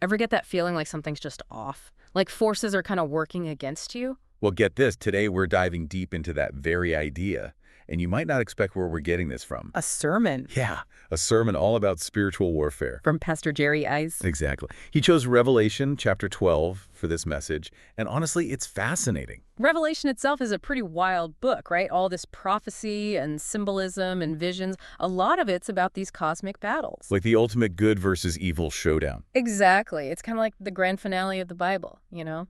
Ever get that feeling like something's just off? Like forces are kind of working against you? Well, get this. Today, we're diving deep into that very idea, and you might not expect where we're getting this from. A sermon Yeah, a sermon all about spiritual warfare. from Pastor Jerry Eze. Exactly. He chose Revelation chapter 12 for this message, and honestly, it's fascinating. Revelation itself is a pretty wild book, right? All this prophecy and symbolism and visions. A lot of it's about these cosmic battles. Like the ultimate good versus evil showdown. Exactly. It's kind of like the grand finale of the Bible, you know?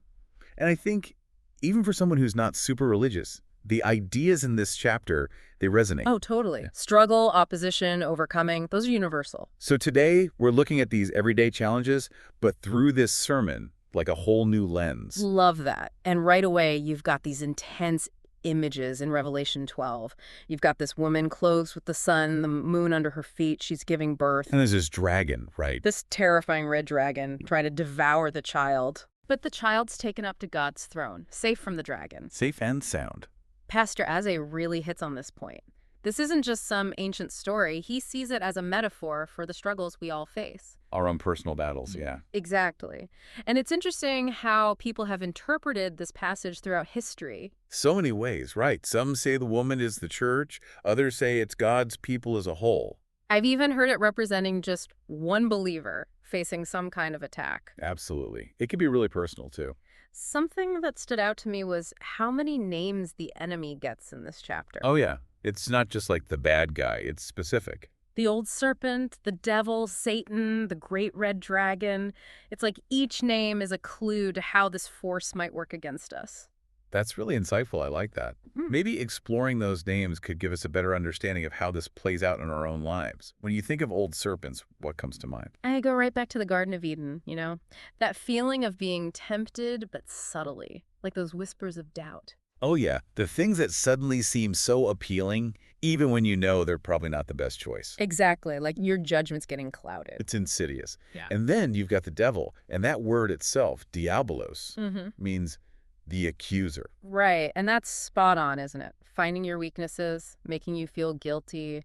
And I think even for someone who's not super religious, the ideas in this chapter, they resonate. Oh, totally. Yeah. Struggle, opposition, overcoming, those are universal. So today, we're looking at these everyday challenges, but through this sermon, like a whole new lens. Love that. And right away, you've got these intense images in Revelation 12. You've got this woman clothed with the sun, the moon under her feet. She's giving birth. And there's this dragon, right? This terrifying red dragon trying to devour the child. But the child's taken up to God's throne, safe from the dragon. Safe and sound. Pastor Eze really hits on this point. This isn't just some ancient story. He sees it as a metaphor for the struggles we all face. Our own personal battles, yeah. Exactly. And it's interesting how people have interpreted this passage throughout history. So many ways, right? Some say the woman is the church. Others say it's God's people as a whole. I've even heard it representing just one believer facing some kind of attack. Absolutely. It can be really personal, too. Something that stood out to me was how many names the enemy gets in this chapter. Oh, yeah. It's not just like the bad guy. It's specific. The old serpent, the devil, Satan, the great red dragon. It's like each name is a clue to how this force might work against us. That's really insightful. I like that. Maybe exploring those names could give us a better understanding of how this plays out in our own lives. When you think of old serpents, what comes to mind? I go right back to the Garden of Eden, you know? That feeling of being tempted, but subtly, like those whispers of doubt. Oh, yeah. The things that suddenly seem so appealing, even when you know they're probably not the best choice. Exactly, like your judgment's getting clouded. It's insidious. Yeah. And then you've got the devil, and that word itself, diabolos, means the accuser. Right, and that's spot on, isn't it? Finding your weaknesses, making you feel guilty,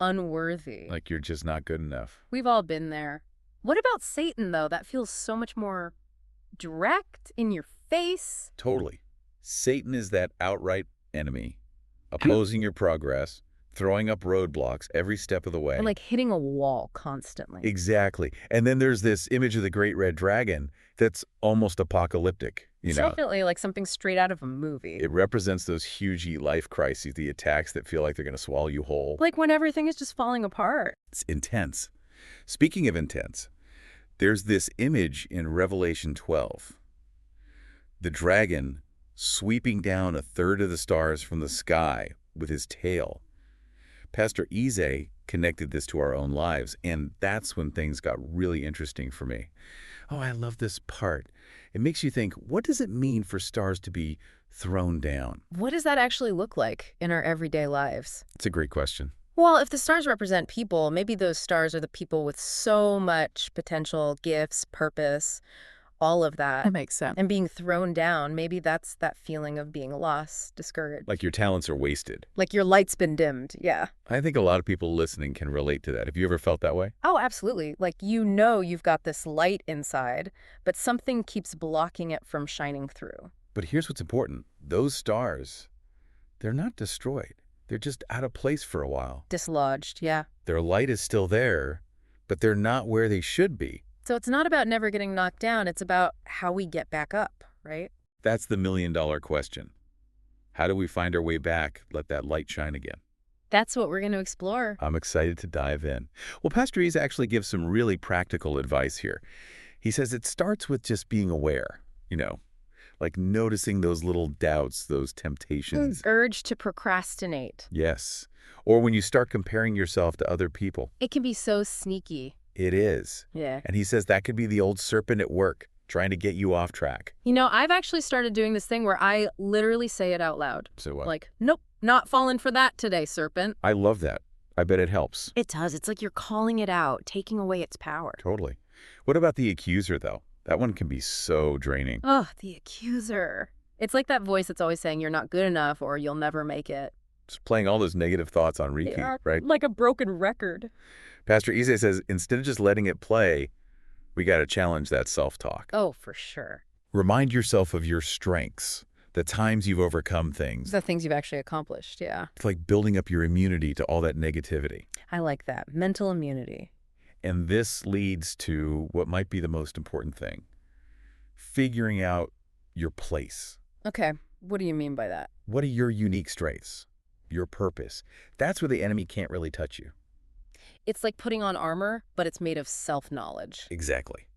unworthy. Like you're just not good enough. We've all been there. What about Satan, though? That feels so much more direct, in your face. Totally. Satan is that outright enemy, opposing your progress, throwing up roadblocks every step of the way. And like hitting a wall constantly. Exactly. And then there's this image of the great red dragon that's almost apocalyptic, you It's know. definitely like something straight out of a movie. It represents those huge life crises, the attacks that feel like they're going to swallow you whole. Like when everything is just falling apart. It's intense. Speaking of intense, there's this image in Revelation 12. The dragon sweeping down a third of the stars from the sky with his tail. Pastor Eze connected this to our own lives, and that's when things got really interesting for me. Oh, I love this part. It makes you think, what does it mean for stars to be thrown down? What does that actually look like in our everyday lives? It's a great question. Well, if the stars represent people, maybe those stars are the people with so much potential, gifts, purpose, all of that. That makes sense. And being thrown down, maybe that's that feeling of being lost, discouraged. Like your talents are wasted. Like your light's been dimmed, yeah. I think a lot of people listening can relate to that. Have you ever felt that way? Oh, absolutely. Like you know you've got this light inside, but something keeps blocking it from shining through. But here's what's important. Those stars, they're not destroyed. They're just out of place for a while. Dislodged, yeah. Their light is still there, but they're not where they should be. So it's not about never getting knocked down, it's about how we get back up, right? That's the million-dollar question. How do we find our way back, let that light shine again? That's what we're going to explore. I'm excited to dive in. Well, Pastor Eze actually gives some really practical advice here. He says it starts with just being aware, you know, like noticing those little doubts, those temptations. Urge to procrastinate. Yes. Or when you start comparing yourself to other people. It can be so sneaky. It is. Yeah. And he says that could be the old serpent at work, trying to get you off track. You know, I've actually started doing this thing where I literally say it out loud. So what? Like, nope, not falling for that today, serpent. I love that. I bet it helps. It does. It's like you're calling it out, taking away its power. Totally. What about the accuser, though? That one can be so draining. Oh, the accuser. It's like that voice that's always saying you're not good enough or you'll never make it. Just playing all those negative thoughts on repeat, right? Like a broken record. Pastor Eze says instead of just letting it play, We got to challenge that self-talk. Oh, for sure. Remind yourself of your strengths, the times you've overcome things. The things you've actually accomplished, yeah. It's like building up your immunity to all that negativity. I like that. Mental immunity. And this leads to what might be the most important thing, figuring out your place. Okay, what do you mean by that? What are your unique strengths? Your purpose. That's where the enemy can't really touch you. It's like putting on armor, but it's made of self-knowledge. Exactly.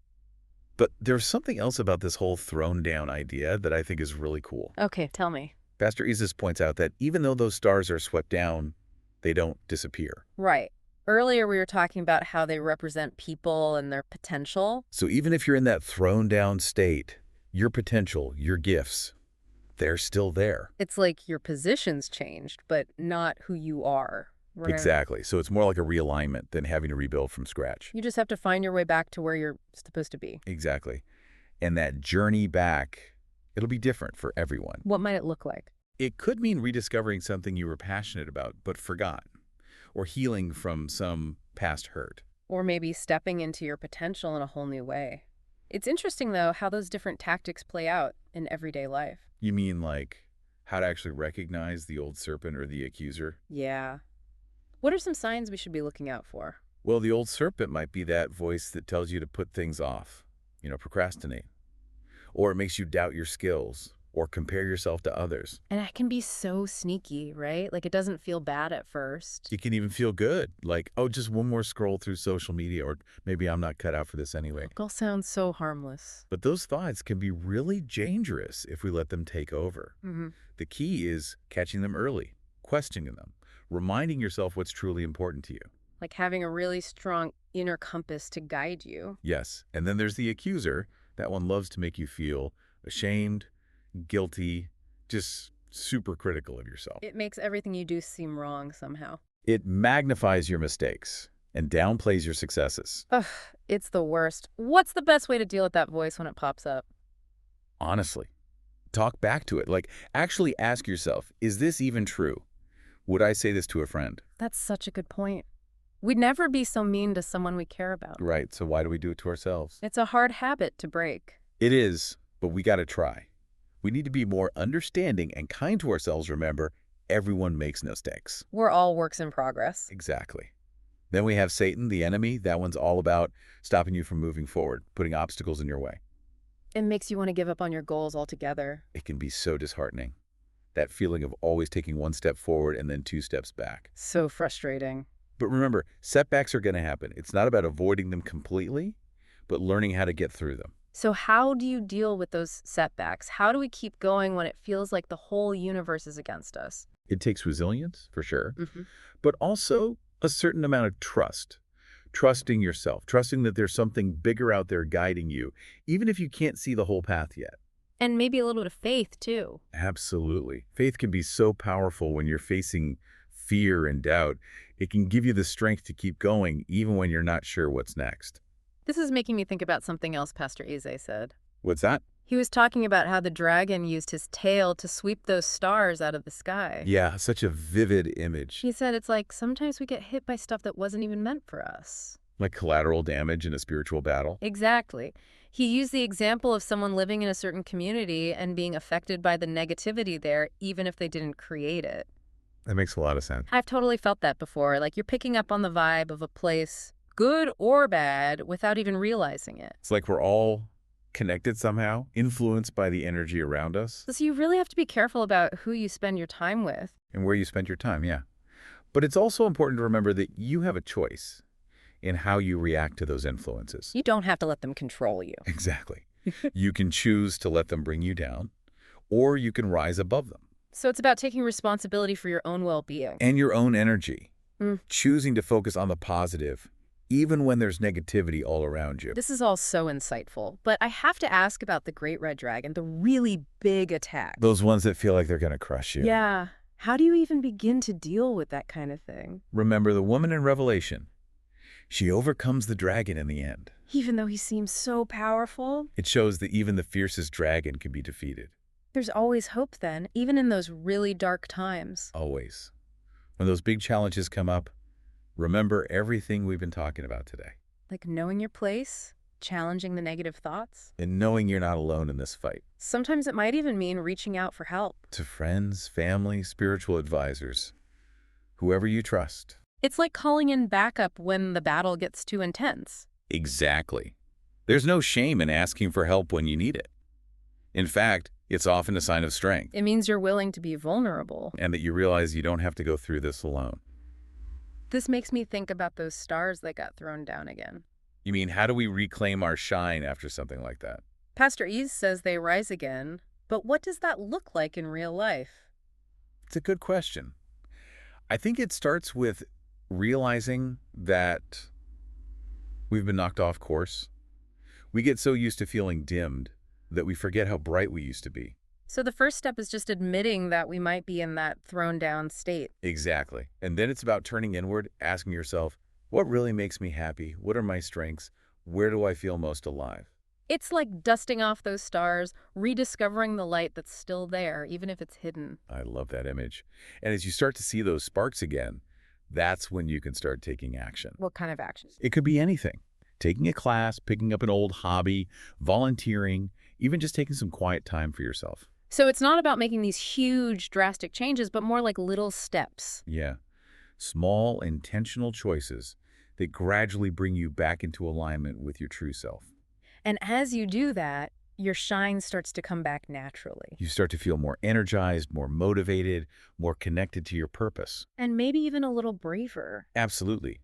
But there's something else about this whole thrown down idea that I think is really cool. Okay, tell me. Pastor Eze points out that even though those stars are swept down, they don't disappear. Right. Earlier we were talking about how they represent people and their potential. So even if you're in that thrown down state, your potential, your gifts, they're still there. It's like your position's changed, but not who you are. Right? Exactly. So it's more like a realignment than having to rebuild from scratch. You just have to find your way back to where you're supposed to be. Exactly. And that journey back, it'll be different for everyone. What might it look like? It could mean rediscovering something you were passionate about but forgot, or healing from some past hurt. Or maybe stepping into your potential in a whole new way. It's interesting, though, how those different tactics play out in everyday life. You mean like how to actually recognize the old serpent or the accuser? Yeah. What are some signs we should be looking out for? Well, the old serpent might be that voice that tells you to put things off, procrastinate. Or it makes you doubt your skills or compare yourself to others. And that can be so sneaky, right? Like it doesn't feel bad at first. You can even feel good, like, oh, just one more scroll through social media, or maybe I'm not cut out for this anyway. It all sounds so harmless. But those thoughts can be really dangerous if we let them take over. Mm-hmm. The key is catching them early, questioning them, reminding yourself what's truly important to you. Like having a really strong inner compass to guide you. Yes, and then there's the accuser. That one loves to make you feel ashamed, guilty, just super critical of yourself. It makes everything you do seem wrong somehow. It magnifies your mistakes and downplays your successes. Ugh, it's the worst. What's the best way to deal with that voice when it pops up? Honestly, talk back to it. Like, actually ask yourself, is this even true? Would I say this to a friend? That's such a good point. We'd never be so mean to someone we care about. Right, so why do we do it to ourselves? It's a hard habit to break. It is, but we got to try. We need to be more understanding and kind to ourselves. Remember, everyone makes mistakes. We're all works in progress. Exactly. Then we have Satan, the enemy. That one's all about stopping you from moving forward, putting obstacles in your way. It makes you want to give up on your goals altogether. It can be so disheartening. That feeling of always taking one step forward and then two steps back. So frustrating. But remember, setbacks are going to happen. It's not about avoiding them completely, but learning how to get through them. So how do you deal with those setbacks? How do we keep going when it feels like the whole universe is against us? It takes resilience, for sure, Mm-hmm. but also a certain amount of trust. Trusting yourself, trusting that there's something bigger out there guiding you, even if you can't see the whole path yet. And maybe a little bit of faith, too. Absolutely. Faith can be so powerful when you're facing fear and doubt. It can give you the strength to keep going, even when you're not sure what's next. This is making me think about something else Pastor Eze said. What's that? He was talking about how the dragon used his tail to sweep those stars out of the sky. Yeah, such a vivid image. He said it's like sometimes we get hit by stuff that wasn't even meant for us. Like collateral damage in a spiritual battle. Exactly. He used the example of someone living in a certain community and being affected by the negativity there, even if they didn't create it. That makes a lot of sense. I've totally felt that before. Like you're picking up on the vibe of a place, good or bad, without even realizing it. It's like we're all connected somehow, influenced by the energy around us. So you really have to be careful about who you spend your time with. And where you spend your time, yeah. But it's also important to remember that you have a choice in how you react to those influences. You don't have to let them control you. Exactly. You can choose to let them bring you down, or you can rise above them. So it's about taking responsibility for your own well-being. And your own energy. Mm. Choosing to focus on the positive, even when there's negativity all around you. This is all so insightful, but I have to ask about the Great Red Dragon, the really big attack. Those ones that feel like they're going to crush you. Yeah. How do you even begin to deal with that kind of thing? Remember the woman in Revelation. She overcomes the dragon in the end. Even though he seems so powerful? It shows that even the fiercest dragon can be defeated. There's always hope then, even in those really dark times. Always. When those big challenges come up, remember everything we've been talking about today. Like knowing your place, challenging the negative thoughts. And knowing you're not alone in this fight. Sometimes it might even mean reaching out for help. To friends, family, spiritual advisors, whoever you trust. It's like calling in backup when the battle gets too intense. Exactly. There's no shame in asking for help when you need it. In fact, it's often a sign of strength. It means you're willing to be vulnerable. And that you realize you don't have to go through this alone. This makes me think about those stars that got thrown down again. You mean, how do we reclaim our shine after something like that? Pastor Eze says they rise again, but what does that look like in real life? It's a good question. I think it starts with realizing that we've been knocked off course. We get so used to feeling dimmed that we forget how bright we used to be. So the first step is just admitting that we might be in that thrown down state. Exactly. And then it's about turning inward, asking yourself, what really makes me happy? What are my strengths? Where do I feel most alive? It's like dusting off those stars, rediscovering the light that's still there, even if it's hidden. I love that image. And as you start to see those sparks again, that's when you can start taking action. What kind of actions? It could be anything. Taking a class, picking up an old hobby, volunteering, even just taking some quiet time for yourself. So it's not about making these huge, drastic changes, but more like little steps. Yeah. Small, intentional choices that gradually bring you back into alignment with your true self. And as you do that, your shine starts to come back naturally. You start to feel more energized, more motivated, more connected to your purpose. And maybe even a little braver. Absolutely.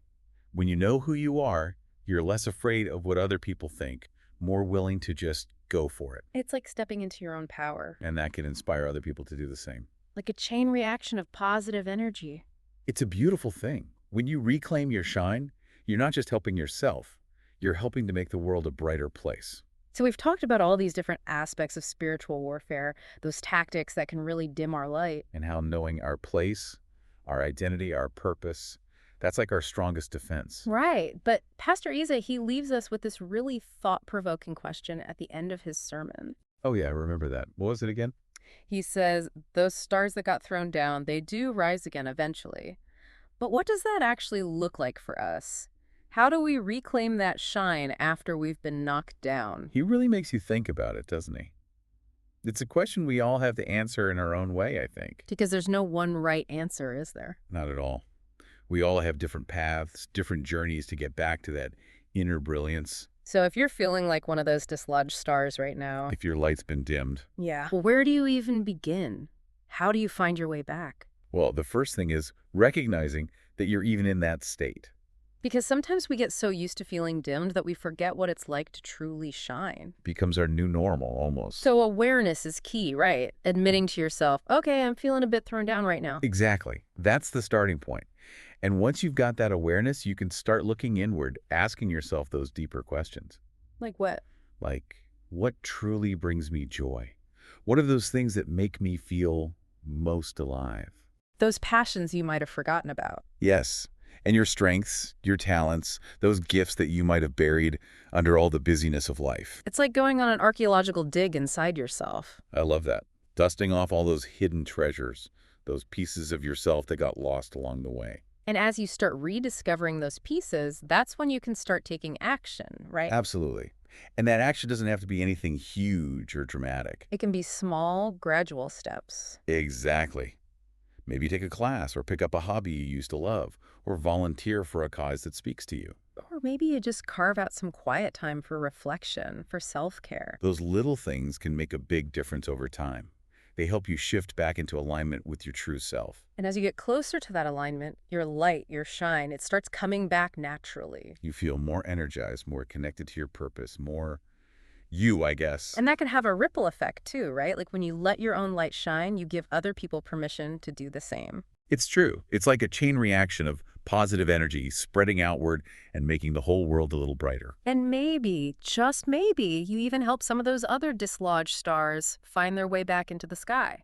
When you know who you are, you're less afraid of what other people think, more willing to just go for it. It's like stepping into your own power. And that can inspire other people to do the same. Like a chain reaction of positive energy. It's a beautiful thing. When you reclaim your shine, you're not just helping yourself, you're helping to make the world a brighter place. So we've talked about all these different aspects of spiritual warfare, those tactics that can really dim our light. And how knowing our place, our identity, our purpose, that's like our strongest defense. Right. But Pastor Eze, he leaves us with this really thought-provoking question at the end of his sermon. Oh yeah, I remember that. What was it again? He says, those stars that got thrown down, they do rise again eventually. But what does that actually look like for us? How do we reclaim that shine after we've been knocked down? He really makes you think about it, doesn't he? It's a question we all have to answer in our own way, I think. Because there's no one right answer, is there? Not at all. We all have different paths, different journeys to get back to that inner brilliance. So if you're feeling like one of those dislodged stars right now, If your light's been dimmed. yeah, well, where do you even begin? How do you find your way back? Well, the first thing is recognizing that you're even in that state. Because sometimes we get so used to feeling dimmed that we forget what it's like to truly shine. Becomes our new normal, almost. So awareness is key, right? Admitting to yourself, okay, I'm feeling a bit thrown down right now. Exactly. That's the starting point. And once you've got that awareness, you can start looking inward, asking yourself those deeper questions. Like what? Like, what truly brings me joy? What are those things that make me feel most alive? Those passions you might have forgotten about. Yes. And your strengths, your talents, those gifts that you might have buried under all the busyness of life. It's like going on an archaeological dig inside yourself. I love that. Dusting off all those hidden treasures, those pieces of yourself that got lost along the way. And as you start rediscovering those pieces, that's when you can start taking action, right? Absolutely. And that action doesn't have to be anything huge or dramatic. It can be small, gradual steps. Exactly. Maybe take a class or pick up a hobby you used to love or volunteer for a cause that speaks to you. Or maybe you just carve out some quiet time for reflection, for self-care. Those little things can make a big difference over time. They help you shift back into alignment with your true self. And as you get closer to that alignment, your light, your shine, it starts coming back naturally. You feel more energized, more connected to your purpose, more you, I guess. And that can have a ripple effect too, right? Like when you let your own light shine, you give other people permission to do the same. It's true. It's like a chain reaction of positive energy spreading outward and making the whole world a little brighter. And maybe, just maybe, you even help some of those other dislodged stars find their way back into the sky.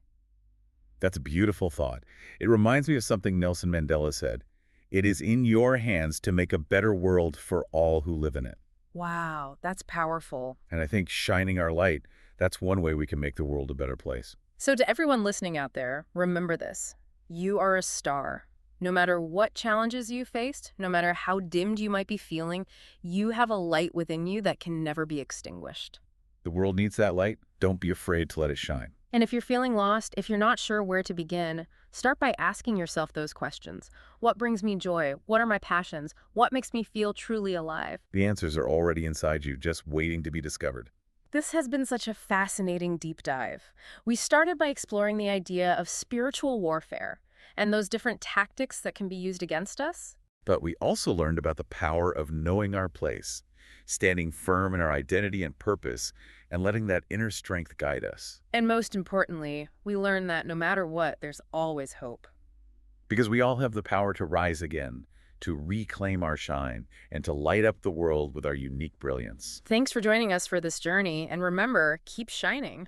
That's a beautiful thought. It reminds me of something Nelson Mandela said. It is in your hands to make a better world for all who live in it. Wow, that's powerful. And I think shining our light, that's one way we can make the world a better place. So to everyone listening out there, remember this. You are a star. No matter what challenges you faced, no matter how dimmed you might be feeling, you have a light within you that can never be extinguished. The world needs that light. Don't be afraid to let it shine. And if you're feeling lost, if you're not sure where to begin, start by asking yourself those questions. What brings me joy? What are my passions? What makes me feel truly alive? The answers are already inside you, just waiting to be discovered. This has been such a fascinating deep dive. We started by exploring the idea of spiritual warfare and those different tactics that can be used against us. But we also learned about the power of knowing our place, standing firm in our identity and purpose, and letting that inner strength guide us. And most importantly, we learned that no matter what, there's always hope. Because we all have the power to rise again, to reclaim our shine, and to light up the world with our unique brilliance. Thanks for joining us for this journey, and remember, keep shining.